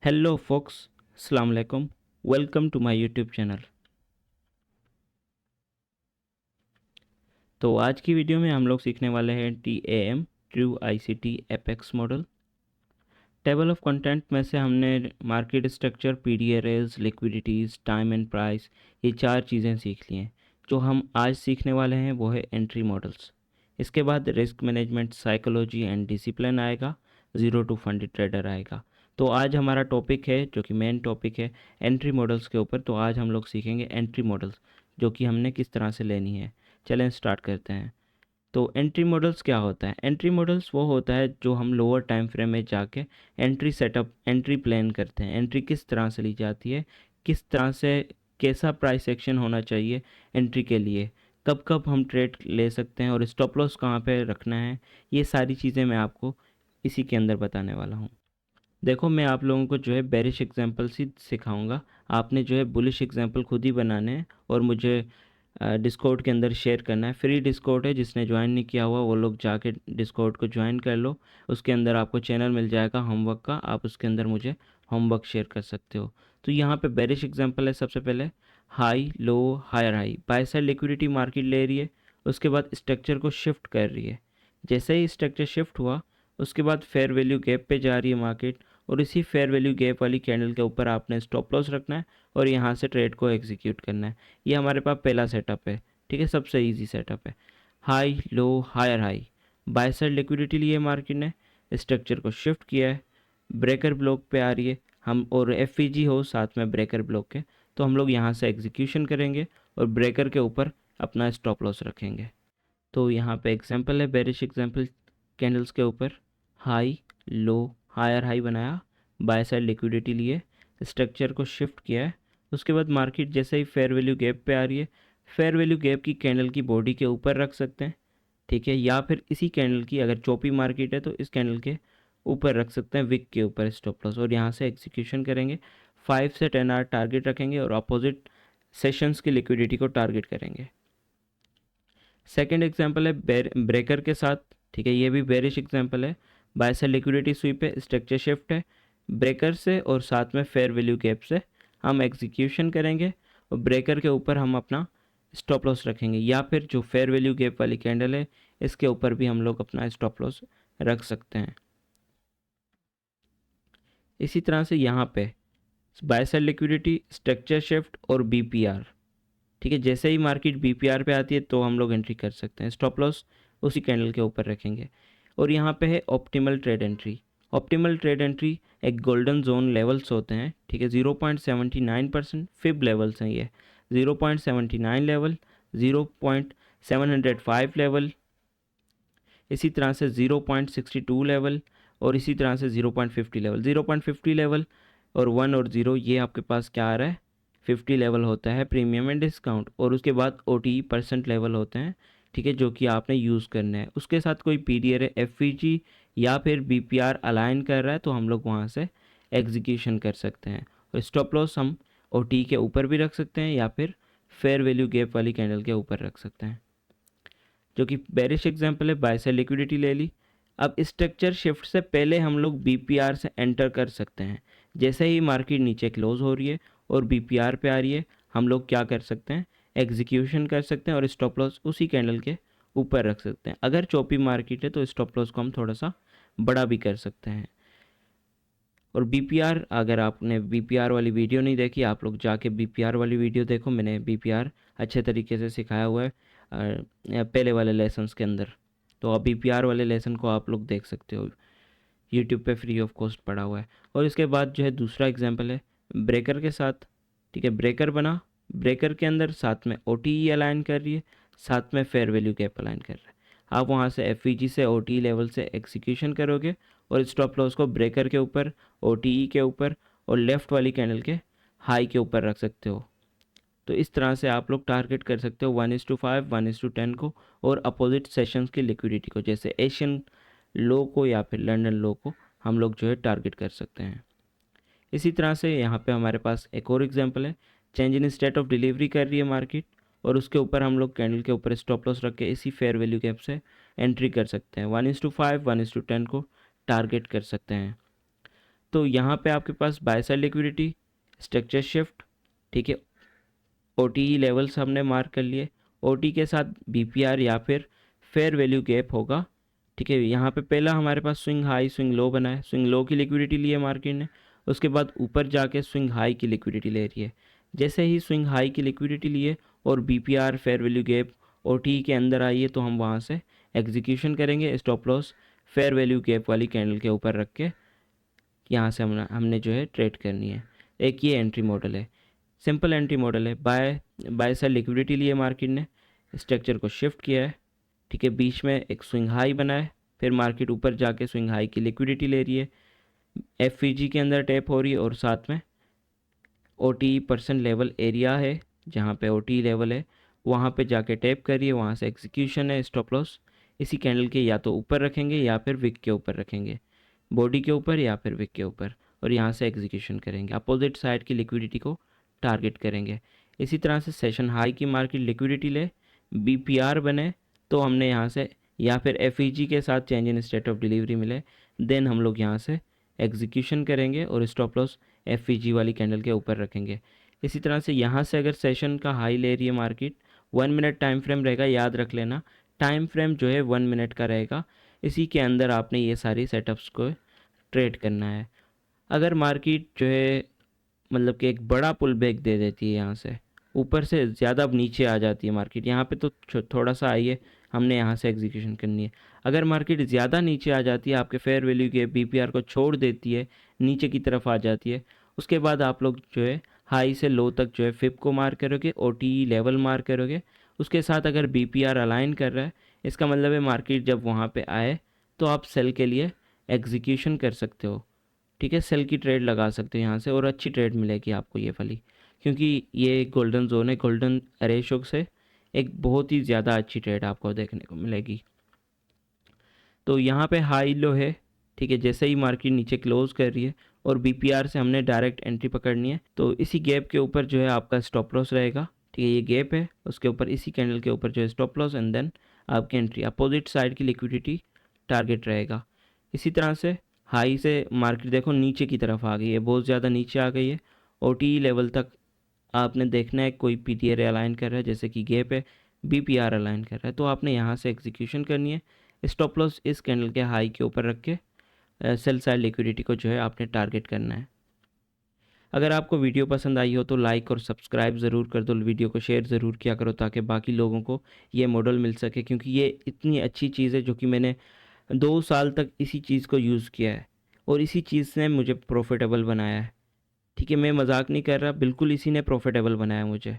Hello folks, अस्सलाम वालेकुम। Welcome to my YouTube channel. तो आज की वीडियो में हम लोग सीखने वाले हैं TAM true ICT apex model. Table of content में से हमने market structure, PD arrays, liquidities, time and price, ये चार चीज़ें सीख ली हैं। जो हम आज सीखने वाले हैं वो है एंट्री मॉडल्स। इसके बाद risk management, psychology and discipline आएगा, ज़ीरो टू फंडेड ट्रेडर आएगा। तो आज हमारा टॉपिक है, जो कि मेन टॉपिक है, एंट्री मॉडल्स के ऊपर। तो आज हम लोग सीखेंगे एंट्री मॉडल्स, जो कि हमने किस तरह से लेनी है। चलें स्टार्ट करते हैं। तो एंट्री मॉडल्स क्या होता है? एंट्री मॉडल्स वो होता है जो हम लोअर टाइम फ्रेम में जाके एंट्री सेटअप, एंट्री प्लान करते हैं। एंट्री किस तरह से ली जाती है, किस तरह से, कैसा प्राइस एक्शन होना चाहिए एंट्री के लिए, कब कब हम ट्रेड ले सकते हैं और स्टॉप लॉस कहाँ पे रखना है, ये सारी चीज़ें मैं आपको इसी के अंदर बताने वाला हूँ। देखो, मैं आप लोगों को जो है बेरिश एग्जांपल ही सिखाऊंगा। आपने जो है बुलिश एग्जांपल खुद ही बनाने हैं और मुझे डिस्कॉर्ड के अंदर शेयर करना है। फ्री डिस्कॉर्ड है, जिसने ज्वाइन नहीं किया हुआ वो लोग जाके डिस्कॉर्ड को ज्वाइन कर लो। उसके अंदर आपको चैनल मिल जाएगा होमवर्क का, आप उसके अंदर मुझे होमवर्क शेयर कर सकते हो। तो यहाँ पे बेरिश एग्जांपल है। सबसे पहले high low higher high, buy side liquidity market ले रही है, उसके बाद स्ट्रक्चर को शिफ्ट कर रही है। जैसे ही स्ट्रक्चर शिफ्ट हुआ, उसके बाद फेयर वैल्यू गैप पे जा रही है मार्केट, और इसी फेयर वैल्यू गैप वाली कैंडल के ऊपर आपने स्टॉप लॉस रखना है और यहाँ से ट्रेड को एग्जीक्यूट करना है। ये हमारे पास पहला सेटअप है, ठीक है, सबसे इजी सेटअप है। High low higher high, buy side liquidity लिए मार्केट ने, स्ट्रक्चर को शिफ्ट किया है, ब्रेकर ब्लॉक पे आ रही है हम, और FVG हो साथ में ब्रेकर ब्लॉक के, तो हम लोग यहाँ से एग्जीक्यूशन करेंगे और ब्रेकर के ऊपर अपना स्टॉप लॉस रखेंगे। तो यहाँ पे एग्जांपल है, बेरिश एग्जांपल कैंडल्स के ऊपर हाई लो हायर हाई बनाया, बाय साइड लिक्विडिटी लिए, स्ट्रक्चर को शिफ्ट किया है। उसके बाद मार्केट जैसे ही फेयर वैल्यू गैप पे आ रही है, फेयर वैल्यू गैप की कैंडल की बॉडी के ऊपर रख सकते हैं, ठीक है, या फिर इसी कैंडल की, अगर चौपी मार्केट है तो इस कैंडल के ऊपर रख सकते हैं, विक के ऊपर स्टॉप लॉस, और यहाँ से एग्जीक्यूशन करेंगे। 5 से 10 आवर टारगेट रखेंगे और अपोजिट सेशंस की लिक्विडिटी को टारगेट करेंगे। सेकेंड एग्जाम्पल है ब्रेकर के साथ, ठीक है, ये भी बेरिश एग्जाम्पल है। बाय साइड लिक्विडिटी स्वीप है, स्ट्रक्चर शिफ्ट है, ब्रेकर से और साथ में फेयर वैल्यू गैप से हम एग्जीक्यूशन करेंगे और ब्रेकर के ऊपर हम अपना स्टॉप लॉस रखेंगे, या फिर जो फेयर वैल्यू गैप वाली कैंडल है इसके ऊपर भी हम लोग अपना स्टॉप लॉस रख सकते हैं। इसी तरह से यहाँ पे bye side liquidity, structure shift और BPR, ठीक है, जैसे ही मार्केट BPR पे आती है तो हम लोग एंट्री कर सकते हैं, स्टॉप लॉस उसी कैंडल के ऊपर रखेंगे। और यहाँ पे है optimal trade entry. Optimal trade entry एक गोल्डन जोन लेवल्स होते हैं, ठीक है, 0.79% फिब लेवल्स हैं ये। 0.79 लेवल, 0.705 लेवल, इसी तरह से 0.62 लेवल, और इसी तरह से 0.50 लेवल। 0.50 लेवल और 1 और 0, ये आपके पास क्या आ रहा है, 50 लेवल होता है प्रीमियम एंड डिस्काउंट, और उसके बाद OTE परसेंट लेवल होते हैं, ठीक है, जो कि आपने यूज़ करना है। उसके साथ कोई PDR है, FVG या फिर BPR अलाइन कर रहा है तो हम लोग वहाँ से एग्जीक्यूशन कर सकते हैं। और स्टॉप लॉस हम OTE के ऊपर भी रख सकते हैं या फिर फेयर वैल्यू गैप वाली कैंडल के ऊपर रख सकते हैं, जो कि बेरिश एग्जांपल है। बाय साइड लिक्विडिटी ले ली। अब स्ट्रक्चर शिफ्ट से पहले हम लोग BPR से एंटर कर सकते हैं। जैसे ही मार्केट नीचे क्लोज हो रही है और BPR पे आ रही है, हम लोग क्या कर सकते हैं, एग्जीक्यूशन कर सकते हैं और स्टॉप लॉस उसी कैंडल के ऊपर रख सकते हैं। अगर चौपी मार्केट है तो स्टॉप लॉस को हम थोड़ा सा बड़ा भी कर सकते हैं। और BPR, अगर आपने BPR वाली वीडियो नहीं देखी, आप लोग जाके BPR वाली वीडियो देखो, मैंने BPR अच्छे तरीके से सिखाया हुआ है पहले वाले लेसन्स के अंदर। तो आप BPR वाले लेसन को आप लोग देख सकते हो, यूट्यूब पे फ्री ऑफ कॉस्ट पड़ा हुआ है। और इसके बाद जो है दूसरा एग्जांपल है ब्रेकर के साथ, ठीक है, ब्रेकर बना, ब्रेकर के अंदर साथ में OTE अलाइन कर रही है, साथ में फेयर वैल्यू गैप अलाइन कर रहा है। आप वहाँ से FVG से OTE लेवल से एग्जीक्यूशन करोगे और स्टॉप लॉस को ब्रेकर के ऊपर, OTE के ऊपर और लेफ़्ट वाली कैंडल के हाई के ऊपर रख सकते हो। तो इस तरह से आप लोग टारगेट कर सकते हो 1:5, 1:10 को, और अपोजिट सेशंस की लिक्विडिटी को, जैसे एशियन लो को या फिर लंदन लो को हम लोग जो है टारगेट कर सकते हैं। इसी तरह से यहाँ पे हमारे पास एक और एग्जांपल है, change in state of delivery कर रही है मार्केट और उसके ऊपर हम लोग कैंडल के ऊपर स्टॉप लॉस रख के इसी फेयर वैल्यू गैप से एंट्री कर सकते हैं। 1:5, 1:10 को टारगेट कर सकते हैं। तो यहाँ पे आपके पास buy side liquidity, structure shift, ठीक है, OTE लेवल्स हमने मार्क कर लिए, OT के साथ BPR या फिर फेयर वैल्यू गैप होगा, ठीक है। यहाँ पे पहला हमारे पास स्विंग हाई स्विंग लो बना है, स्विंग लो की लिक्विडिटी ली है मार्केट ने, उसके बाद ऊपर जाके स्विंग हाई की लिक्विडिटी ले रही है। जैसे ही स्विंग हाई की लिक्विडिटी लिए और BPR fair value gap OTE के अंदर आई है तो हम वहाँ से एग्जीक्यूशन करेंगे, stop loss fair value gap वाली कैंडल के ऊपर रख के यहाँ से हमने जो है ट्रेड करनी है। एक ये एंट्री मॉडल है, सिंपल एंट्री मॉडल है। बाय साइड लिक्विडिटी लिए मार्केट ने, स्ट्रक्चर को शिफ्ट किया है, ठीक है, बीच में एक स्विंग हाई बना है, फिर मार्केट ऊपर जाके स्विंग हाई की लिक्विडिटी ले रही है, FVG के अंदर टैप हो रही है और साथ में OTE परसेंट लेवल एरिया है, जहाँ पे OTE लेवल है वहाँ पे जाके टैप करिए, वहाँ से एग्जीक्यूशन है। स्टॉप लॉस इसी कैंडल के या तो ऊपर रखेंगे या फिर विक के ऊपर रखेंगे, बॉडी के ऊपर या फिर विक के ऊपर, और यहाँ से एग्जीक्यूशन करेंगे, अपोजिट साइड की लिक्विडिटी को टारगेट करेंगे। इसी तरह से सेशन हाई की मार्केट लिक्विडिटी ले, BPR बने तो हमने यहाँ से या फिर FEG के साथ change in state of delivery मिले, देन हम लोग यहाँ से एग्जीक्यूशन करेंगे और स्टॉप लॉस FEG वाली कैंडल के ऊपर रखेंगे। इसी तरह से यहाँ से अगर सेशन का हाई ले रही है मार्केट, 1 मिनट टाइम फ्रेम रहेगा, याद रख लेना टाइम फ्रेम जो है 1 मिनट का रहेगा, इसी के अंदर आपने ये सारी सेटअप्स को ट्रेड करना है। अगर मार्केट जो है मतलब कि एक बड़ा पुल बैक दे देती है, यहाँ से ऊपर से ज़्यादा अब नीचे आ जाती है मार्केट, यहाँ पे तो थोड़ा सा आई है, हमने यहाँ से एग्जीक्यूशन करनी है। अगर मार्केट ज़्यादा नीचे आ जाती है, आपके फेयर वैल्यू के BPR को छोड़ देती है, नीचे की तरफ आ जाती है, उसके बाद आप लोग जो है हाई से लो तक जो है फिप को मार करोगे, OTE लेवल मार करोगे, उसके साथ अगर BPR अलाइन कर रहा है, इसका मतलब है मार्केट जब वहाँ पे आए तो आप सेल के लिए एग्जीक्यूशन कर सकते हो, ठीक है, सेल की ट्रेड लगा सकते हो यहाँ से और अच्छी ट्रेड मिलेगी आपको ये वाली, क्योंकि ये गोल्डन जोन है, गोल्डन रेशो से एक बहुत ही ज़्यादा अच्छी ट्रेड आपको देखने को मिलेगी। तो यहाँ पे हाई लो है, ठीक है, जैसे ही मार्केट नीचे क्लोज कर रही है और BPR से हमने डायरेक्ट एंट्री पकड़नी है, तो इसी गैप के ऊपर जो है आपका स्टॉप लॉस रहेगा, ठीक है, ये गैप है, उसके ऊपर इसी कैंडल के ऊपर जो है स्टॉप लॉस एंड देन आपकी एंट्री, अपोजिट साइड की लिक्विडिटी टारगेट रहेगा। इसी तरह से हाई से मार्केट देखो नीचे की तरफ आ गई है, बहुत ज़्यादा नीचे आ गई है, OTE लेवल तक आपने देखना है, कोई PTR अलाइन कर रहा है जैसे कि गैप है, BPR अलाइन कर रहा है, तो आपने यहाँ से एग्जीक्यूशन करनी है। स्टॉप लॉस इस कैंडल के हाई के ऊपर रख के सेल साइड लिक्विडिटी को जो है आपने टारगेट करना है। अगर आपको वीडियो पसंद आई हो तो लाइक और सब्सक्राइब ज़रूर कर दो, वीडियो को शेयर ज़रूर किया करो ताकि बाकी लोगों को ये मॉडल मिल सके, क्योंकि ये इतनी अच्छी चीज़ है जो कि मैंने 2 साल तक इसी चीज़ को यूज़ किया है और इसी चीज़ ने मुझे प्रॉफिटेबल बनाया है, ठीक है, मैं मजाक नहीं कर रहा, बिल्कुल इसी ने प्रॉफिटेबल बनाया मुझे,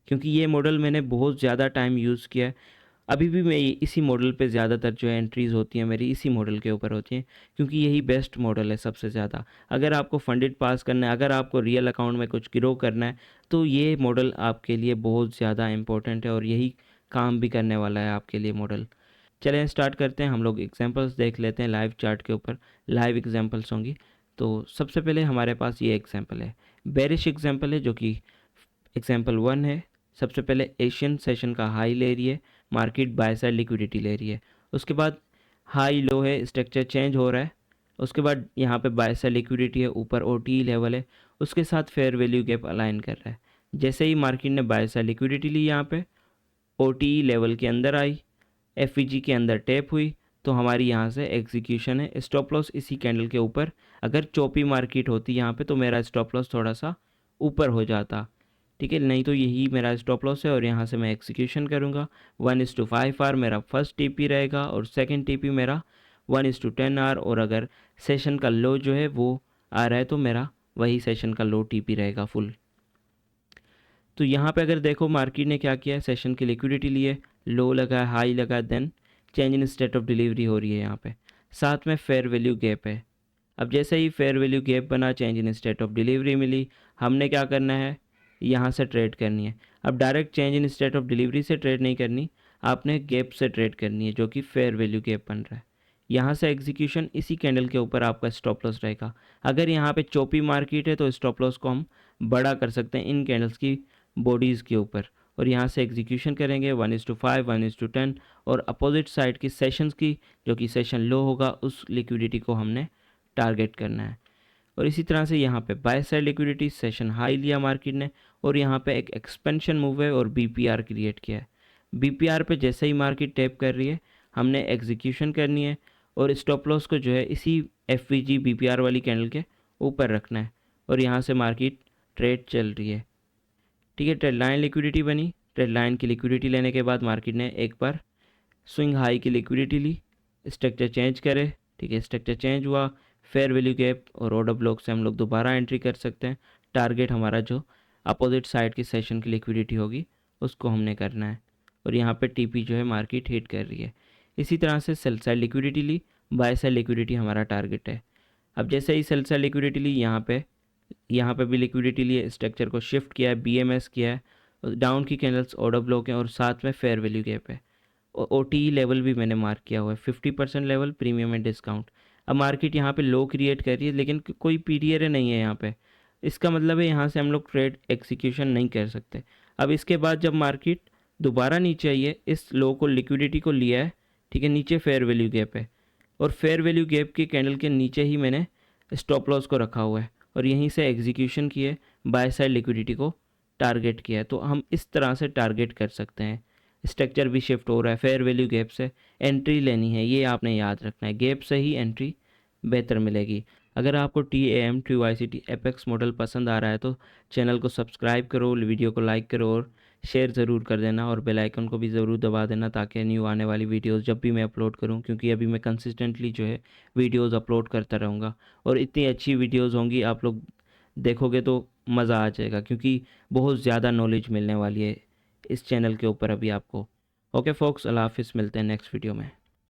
क्योंकि ये मॉडल मैंने बहुत ज़्यादा टाइम यूज़ किया है। अभी भी मैं इसी मॉडल पे ज़्यादातर जो है एंट्रीज़ होती हैं मेरी इसी मॉडल के ऊपर होती हैं, क्योंकि यही बेस्ट मॉडल है सबसे ज़्यादा। अगर आपको फंडेड पास करना है, अगर आपको रियल अकाउंट में कुछ ग्रो करना है, तो ये मॉडल आपके लिए बहुत ज़्यादा इंपॉर्टेंट है और यही काम भी करने वाला है आपके लिए मॉडल। चलें स्टार्ट करते हैं, हम लोग एग्जांपल्स देख लेते हैं लाइव चार्ट के ऊपर, लाइव एग्जांपल्स होंगी। तो सबसे पहले हमारे पास ये एग्जांपल है, बेरिश एग्जांपल है जो कि एग्जांपल 1 है। सबसे पहले एशियन सेशन का हाई ले रही है मार्केट, बाय साइड लिक्विडिटी ले रही है, उसके बाद हाई लो है, स्ट्रक्चर चेंज हो रहा है, उसके बाद यहाँ पे बाय साइड लिक्विडिटी है, ऊपर OTE लेवल है, उसके साथ फेयर वैल्यू गैप अलाइन कर रहा है। जैसे ही मार्केट ने बाय साइड लिक्विडिटी ली, यहाँ पे OTE लेवल के अंदर आई, FEG के अंदर टैप हुई, तो हमारी यहाँ से एग्जीक्यूशन है। स्टॉप लॉस इसी कैंडल के ऊपर, अगर चौपी मार्केट होती यहाँ पे तो मेरा स्टॉप लॉस थोड़ा सा ऊपर हो जाता, ठीक है, नहीं तो यही मेरा स्टॉप लॉस है और यहाँ से मैं एग्जीक्यूशन करूँगा। 1:5 आर मेरा फर्स्ट TP रहेगा और सेकंड TP मेरा 1:10 आर, और अगर सेशन का लो जो है वो आ रहा है तो मेरा वही सेशन का लो TP रहेगा फुल। तो यहाँ पे अगर देखो मार्केट ने क्या किया है, सेशन की लिक्विडिटी लिए, लो लगा, हाई लगा, then change in state of delivery हो रही है यहाँ पे, साथ में फेयर वैल्यू गैप है। अब जैसे ही फेयर वैल्यू गैप बना, change in state of delivery मिली, हमने क्या करना है, यहाँ से ट्रेड करनी है। अब direct change in state of delivery से ट्रेड नहीं करनी, आपने गैप से ट्रेड करनी है जो कि फेयर वैल्यू गैप बन रहा है। यहाँ से एग्जीक्यूशन इसी कैंडल के ऊपर आपका स्टॉप लॉस रहेगा। अगर यहाँ पे चौपी मार्केट है तो स्टॉप लॉस को हम बड़ा कर सकते हैं इन कैंडल्स की बॉडीज़ के ऊपर, और यहाँ से एग्जीक्यूशन करेंगे 1:5, 1:10, और अपोजिट साइड की सेशंस की जो कि सेशन लो होगा उस लिक्विडिटी को हमने टारगेट करना है। और इसी तरह से यहाँ पे bye side liquidity session high लिया मार्केट ने और यहाँ पे एक एक्सपेंशन मूव है और बीपीआर क्रिएट किया है। बीपीआर पे जैसे ही मार्केट टैप कर रही है हमने एग्जीक्यूशन करनी है और स्टॉप लॉस को जो है इसी एफवीजी बीपीआर वाली कैंडल के ऊपर रखना है और यहाँ से मार्केट ट्रेड चल रही है। ठीक है, ट्रेड लाइन लिक्विडिटी बनी। ट्रेड लाइन की लिक्विडिटी लेने के बाद मार्केट ने एक बार स्विंग हाई की लिक्विडिटी ली, स्ट्रक्चर चेंज करे। ठीक है, स्ट्रक्चर चेंज हुआ, फेयर वैल्यू गैप और ऑर्डर ब्लॉक से हम लोग दोबारा एंट्री कर सकते हैं। टारगेट हमारा जो अपोजिट साइड की सेशन की लिक्विडिटी होगी उसको हमने करना है और यहाँ पे टीपी जो है मार्केट हिट कर रही है। इसी तरह से सेल साइड लिक्विडिटी ली, बाय साइड लिक्विडिटी हमारा टारगेट है। अब जैसे ही सेल साइड लिक्विडिटी ली यहाँ पे भी लिक्विडिटी लिए, स्ट्रक्चर को शिफ्ट किया है, बीएमएस किया है, डाउन की कैंडल्स ऑर्डर ब्लॉक है और साथ में फेयर वैल्यू गैप है। और OTE लेवल भी मैंने मार्क किया हुआ है 50% लेवल, प्रीमियम एंड डिस्काउंट। अब मार्केट यहाँ पे लो क्रिएट कर रही है लेकिन कोई पीडीआर नहीं है यहाँ पे, इसका मतलब है यहाँ से हम लोग ट्रेड एग्जीक्यूशन नहीं कर सकते। अब इसके बाद जब मार्केट दोबारा नीचे आई है, इस लो को लिक्विडिटी को लिया है, ठीक है, नीचे फेयर वैल्यू गैप है और फेयर वैल्यू गैप की कैंडल के नीचे ही मैंने स्टॉप लॉस को रखा हुआ है और यहीं से एग्जीक्यूशन किए, बाय साइड लिक्विडिटी को टारगेट किया है। तो हम इस तरह से टारगेट कर सकते हैं। स्ट्रक्चर भी शिफ्ट हो रहा है, फेयर वैल्यू गैप से एंट्री लेनी है, ये आपने याद रखना है, गैप से ही एंट्री बेहतर मिलेगी। अगर आपको TAM true ICT apex model पसंद आ रहा है तो चैनल को सब्सक्राइब करो, वीडियो को लाइक करो और शेयर ज़रूर कर देना और बेल आइकन को भी ज़रूर दबा देना ताकि न्यू आने वाली वीडियोस जब भी मैं अपलोड करूं, क्योंकि अभी मैं कंसिस्टेंटली जो है वीडियोस अपलोड करता रहूँगा और इतनी अच्छी वीडियोस होंगी आप लोग देखोगे तो मज़ा आ जाएगा, क्योंकि बहुत ज़्यादा नॉलेज मिलने वाली है इस चैनल के ऊपर अभी आपको। ओके फोक्स, अल्लाह हाफिज़, मिलते हैं नेक्स्ट वीडियो में।